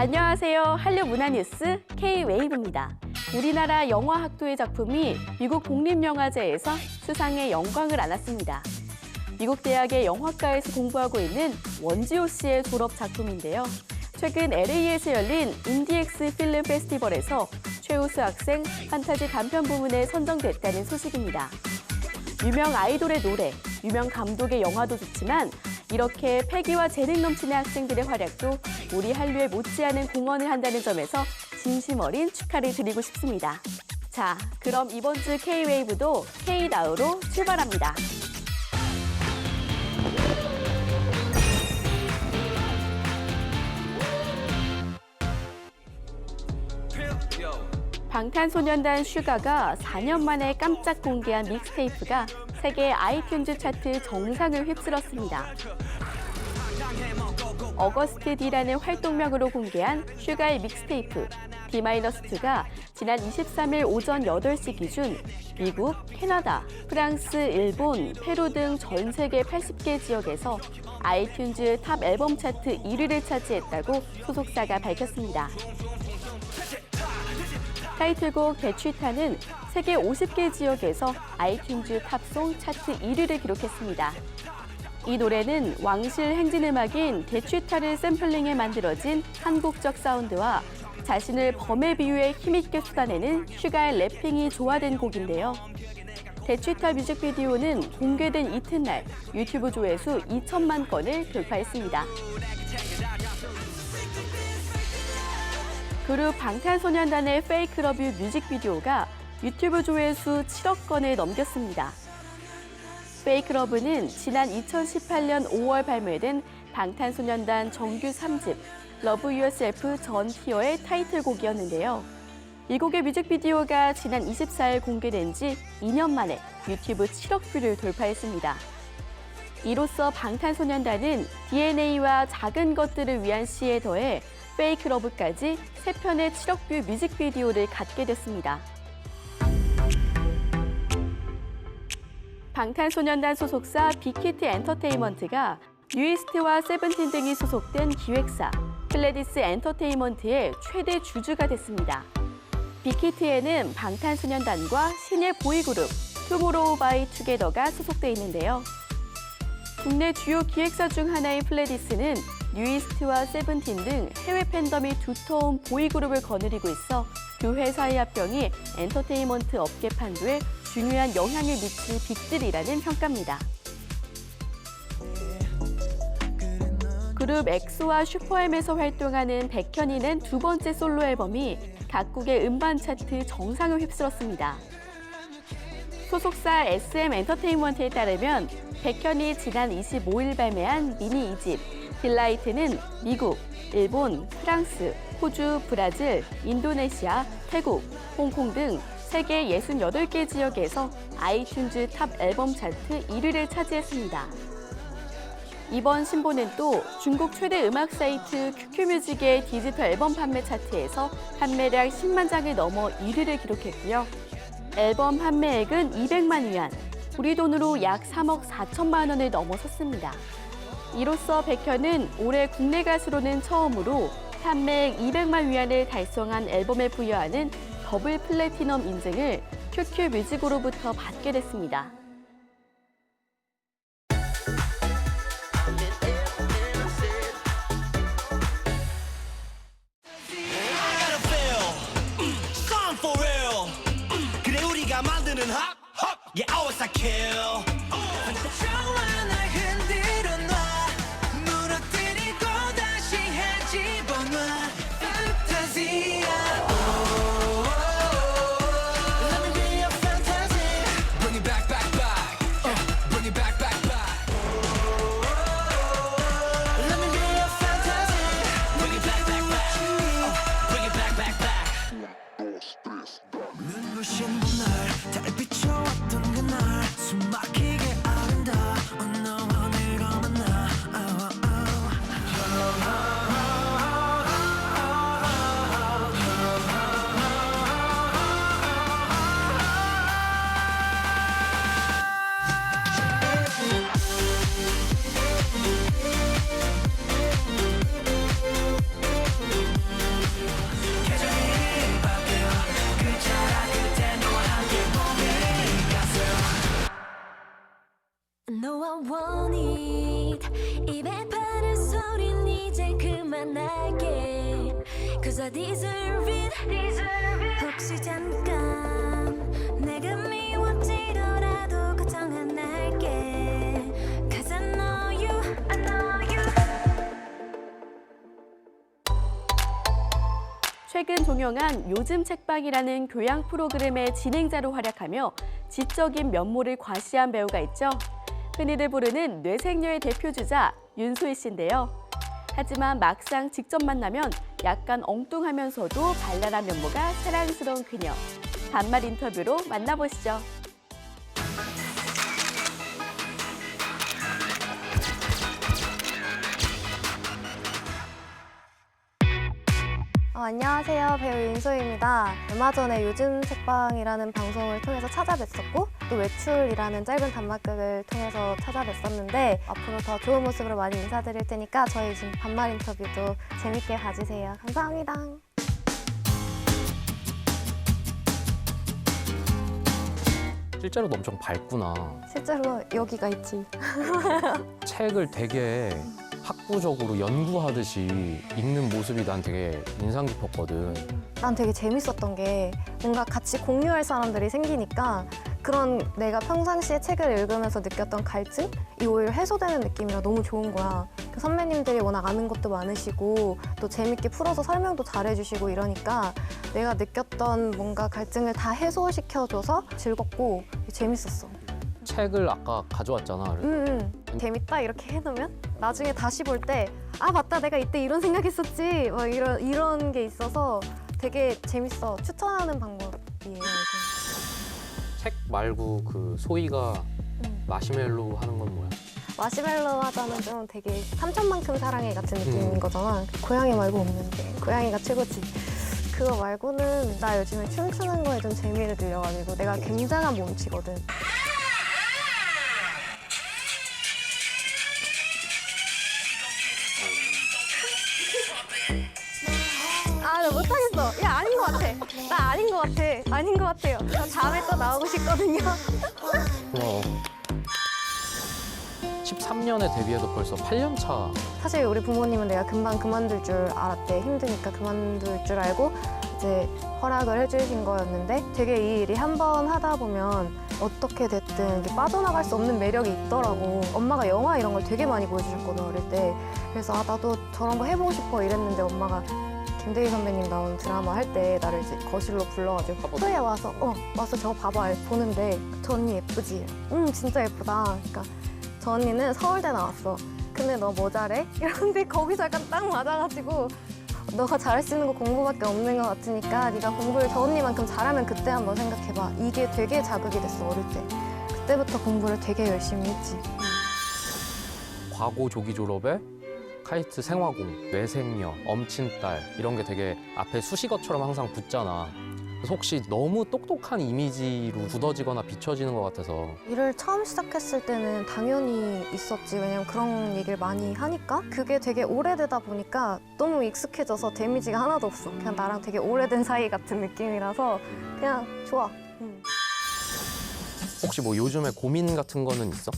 안녕하세요. 한류 문화뉴스 K-웨이브입니다. 우리나라 영화학도의 작품이 미국 독립영화제에서 수상의 영광을 안았습니다. 미국 대학의 영화과에서 공부하고 있는 원지호 씨의 졸업 작품인데요. 최근 LA에서 열린 인디엑스 필름 페스티벌에서 최우수 학생 판타지 단편 부문에 선정됐다는 소식입니다. 유명 아이돌의 노래, 유명 감독의 영화도 좋지만 이렇게 패기와 재능 넘치는 학생들의 활약도 우리 한류에 못지않은 공헌을 한다는 점에서 진심 어린 축하를 드리고 싶습니다. 자, 그럼 이번 주 K-웨이브도 K-나우로 출발합니다. 방탄소년단 슈가가 4년 만에 깜짝 공개한 믹스테이프가 세계 아이튠즈 차트 정상을 휩쓸었습니다. 어거스트 D라는 활동명으로 공개한 슈가의 믹스테이프 D-2가 지난 23일 오전 8시 기준 미국, 캐나다, 프랑스, 일본, 페루 등 전 세계 80개 지역에서 아이튠즈 탑 앨범 차트 1위를 차지했다고 소속사가 밝혔습니다. 타이틀곡 대취타는 세계 50개 지역에서 아이튠즈 탑송 차트 1위를 기록했습니다. 이 노래는 왕실 행진음악인 대취타를 샘플링해 만들어진 한국적 사운드와 자신을 범에 비유해 힘있게 쏟아내는 슈가의 래핑이 조화된 곡인데요. 대취타 뮤직비디오는 공개된 이튿날 유튜브 조회수 2천만 건을 돌파했습니다. 그룹 방탄소년단의 Fake Love You 뮤직비디오가 유튜브 조회수 7억 건을 넘겼습니다. Fake Love는 지난 2018년 5월 발매된 방탄소년단 정규 3집 Love Yourself 전 티어의 타이틀곡이었는데요. 이 곡의 뮤직비디오가 지난 24일 공개된 지 2년 만에 유튜브 7억 뷰를 돌파했습니다. 이로써 방탄소년단은 DNA와 작은 것들을 위한 시에 더해 페이크 러브까지 3편의 7억 뷰 뮤직비디오를 갖게 됐습니다. 방탄소년단 소속사 빅히트 엔터테인먼트가 뉴이스트와 세븐틴 등이 소속된 기획사 플레디스 엔터테인먼트의 최대 주주가 됐습니다. 빅히트에는 방탄소년단과 신예 보이그룹 투모로우바이투게더가 소속돼 있는데요. 국내 주요 기획사 중 하나인 플레디스는 뉴이스트와 세븐틴 등 해외 팬덤이 두터운 보이그룹을 거느리고 있어 두 회사의 합병이 엔터테인먼트 업계 판도에 중요한 영향을 미칠 빅들이라는 평가입니다. 그룹 엑소와 슈퍼엠에서 활동하는 백현이 낸 두 번째 솔로 앨범이 각국의 음반 차트 정상을 휩쓸었습니다. 소속사 SM 엔터테인먼트에 따르면 백현이 지난 25일 발매한 미니 2집 딜라이트는 미국, 일본, 프랑스, 호주, 브라질, 인도네시아, 태국, 홍콩 등 세계 68개 지역에서 아이튠즈 탑 앨범 차트 1위를 차지했습니다. 이번 신보는 또 중국 최대 음악 사이트 QQ뮤직의 디지털 앨범 판매 차트에서 판매량 10만 장을 넘어 1위를 기록했고요. 앨범 판매액은 200만 위안, 우리 돈으로 약 3억 4천만 원을 넘어섰습니다. 이로써 백현은 올해 국내 가수로는 처음으로 판매액 200만 위안을 달성한 앨범에 부여하는 더블 플래티넘 인증을 QQ뮤직으로부터 받게 됐습니다. want it. 입에 바른 소린 이제 그만할게. Cause I deserve it. 혹시 잠깐 내가 미워지더라도 걱정 안 할게. Cause I know you. 최근 종영한 요즘 책방이라는 교양 프로그램의 진행자로 활약하며 지적인 면모를 과시한 배우가 있죠. 흔히들 부르는 뇌생녀의 대표주자 윤소희 씨인데요. 하지만 막상 직접 만나면 약간 엉뚱하면서도 발랄한 면모가 사랑스러운 그녀. 반말 인터뷰로 만나보시죠. 안녕하세요. 배우 윤소희입니다. 얼마 전에 요즘 책방이라는 방송을 통해서 찾아뵀었고 또 외출이라는 짧은 단막극을 통해서 찾아뵀었는데 앞으로 더 좋은 모습으로 많이 인사드릴 테니까 저희 지금 반말 인터뷰도 재밌게 봐주세요. 감사합니다. 실제로도 엄청 밝구나. 실제로 여기가 있지. 책을 되게 학구적으로 연구하듯이 읽는 모습이 난 되게 인상 깊었거든. 난 되게 재밌었던 게 뭔가 같이 공유할 사람들이 생기니까 그런 내가 평상시에 책을 읽으면서 느꼈던 갈증이 오히려 해소되는 느낌이라 너무 좋은 거야. 그 선배님들이 워낙 아는 것도 많으시고 또 재밌게 풀어서 설명도 잘해주시고 이러니까 내가 느꼈던 뭔가 갈증을 다 해소시켜줘서 즐겁고 재밌었어. 책을 아까 가져왔잖아. 재밌다 이렇게 해놓으면 나중에 다시 볼 때 아 맞다 내가 이때 이런 생각했었지 막 이런 게 있어서 되게 재밌어. 추천하는 방법이에요. 이게. 책 말고 그 소희가 마시멜로 하는 건 뭐야? 마시멜로 하자면 좀 되게 삼천만큼 사랑해 같은 느낌인 거잖아. 고양이 말고 없는데 고양이가 최고지. 그거 말고는 나 요즘에 춤추는 거에 좀 재미를 들려가지고 내가 굉장한 몸치거든. 아, 나 못하겠어. 야, 아닌 것 같아. 나 아닌 것 같아. 아닌 것 같아요. 저 다음에 또 나오고 싶거든요. 13년에 데뷔해도 벌써 8년 차. 사실 우리 부모님은 내가 금방 그만둘 줄 알았대. 힘드니까 그만둘 줄 알고 이제 허락을 해주신 거였는데 되게 이 일이 한 번 하다 보면 어떻게 됐든 이게 빠져나갈 수 없는 매력이 있더라고. 엄마가 영화 이런 걸 되게 많이 보여주셨거든, 어릴 때. 그래서 아, 나도 저런 거 해보고 싶어 이랬는데 엄마가 김대희 선배님 나온 드라마 할 때 나를 이제 거실로 불러가지고 학교에 와서 와서 저거 봐봐 보는데 저 언니 예쁘지? 응 진짜 예쁘다. 그러니까 저 언니는 서울대 나왔어. 근데 너 뭐 잘해? 이러는데 거기서 약간 딱 맞아가지고 너가 잘할 수 있는 거 공부밖에 없는 것 같으니까 네가 공부를 저 언니만큼 잘하면 그때 한번 생각해봐. 이게 되게 자극이 됐어 어릴 때. 그때부터 공부를 되게 열심히 했지. 과고 조기 졸업에 카이스트 생화공, 뇌생녀, 엄친딸 이런 게 되게 앞에 수식어처럼 항상 붙잖아. 그래서 혹시 너무 똑똑한 이미지로 굳어지거나 비춰지는 것 같아서. 일을 처음 시작했을 때는 당연히 있었지. 왜냐면 그런 얘기를 많이 하니까. 그게 되게 오래되다 보니까 너무 익숙해져서 데미지가 하나도 없어. 그냥 나랑 되게 오래된 사이 같은 느낌이라서 그냥 좋아. 혹시 뭐 요즘에 고민 같은 거는 있어?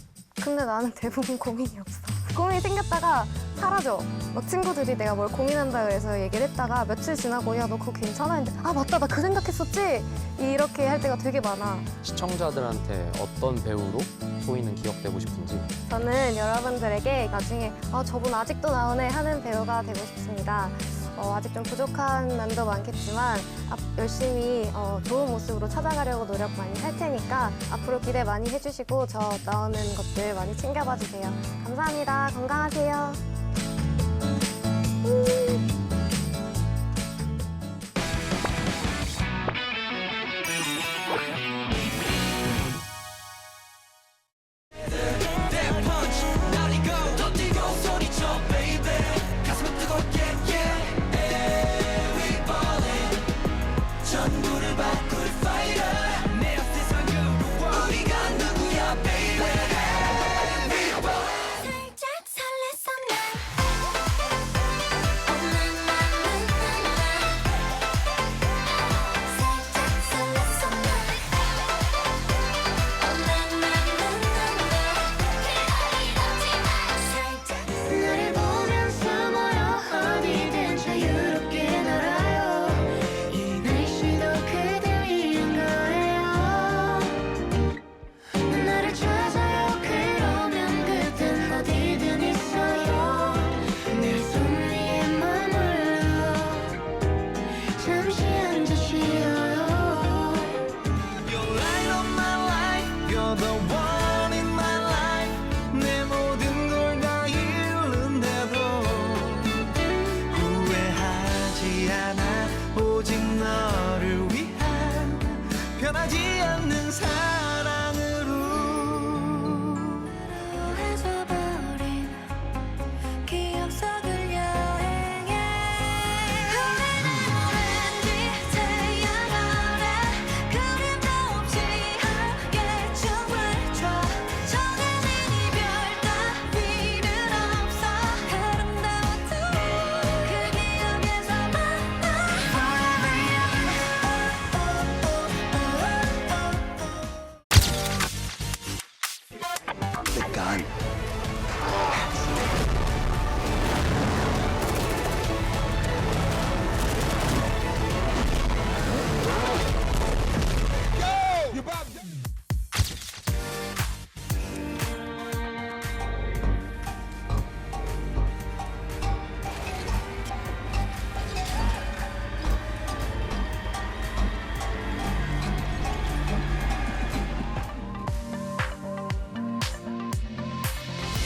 근데 나는 대부분 고민이 없어. 고민이 생겼다가 사라져. 막 친구들이 내가 뭘 고민한다 그래서 얘기를 했다가 며칠 지나고 야 너 그거 괜찮아? 했는데 아 맞다 나 그 생각했었지? 이렇게 할 때가 되게 많아. 시청자들한테 어떤 배우로 소희는 기억되고 싶은지. 저는 여러분들에게 나중에 저분 아직도 나오네 하는 배우가 되고 싶습니다. 아직 좀 부족한 면도 많겠지만 열심히 좋은 모습으로 찾아가려고 노력 많이 할 테니까 앞으로 기대 많이 해주시고 저 나오는 것들 많이 챙겨봐 주세요. 감사합니다. 건강하세요. 살짝 설렜어 난 변하지 않는 사랑으로 해져버린 기억 속을 여행해 왠지 태양아래 그림도 없이 함께 춤을 춰 정해진 이별 따위는 없어 아름다웠던 그 기억에서 만나 Forever young The gun.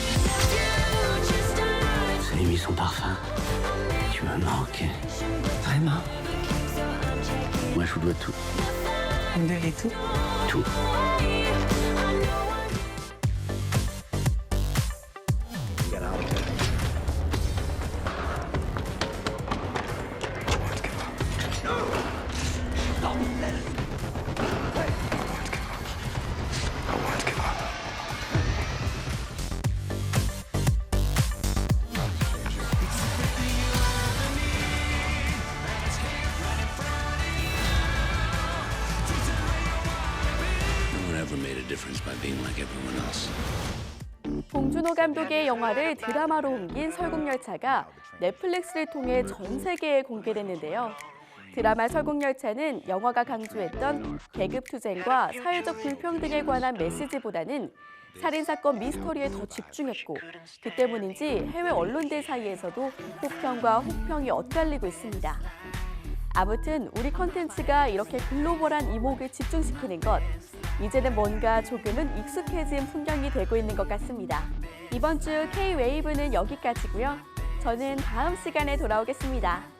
Future stars C'est mis son parfum. Tu me manques. Vraiment. Moi, je vous dois tout. Vous me devez tout? Tout. No one ever made a difference by being like everyone else. 봉준호 감독의 영화를 드라마로 옮긴 설국열차가 넷플릭스를 통해 전 세계에 공개됐는데요. 드라마 설국열차는 영화가 강조했던 계급투쟁과 사회적 불평등에 관한 메시지보다는 살인사건 미스터리에 더 집중했고 그 때문인지 해외 언론들 사이에서도 혹평과 혹평이 엇갈리고 있습니다. 아무튼 우리 컨텐츠가 이렇게 글로벌한 이목을 집중시키는 것, 이제는 뭔가 조금은 익숙해진 풍경이 되고 있는 것 같습니다. 이번 주 K-웨이브는 여기까지고요. 저는 다음 시간에 돌아오겠습니다.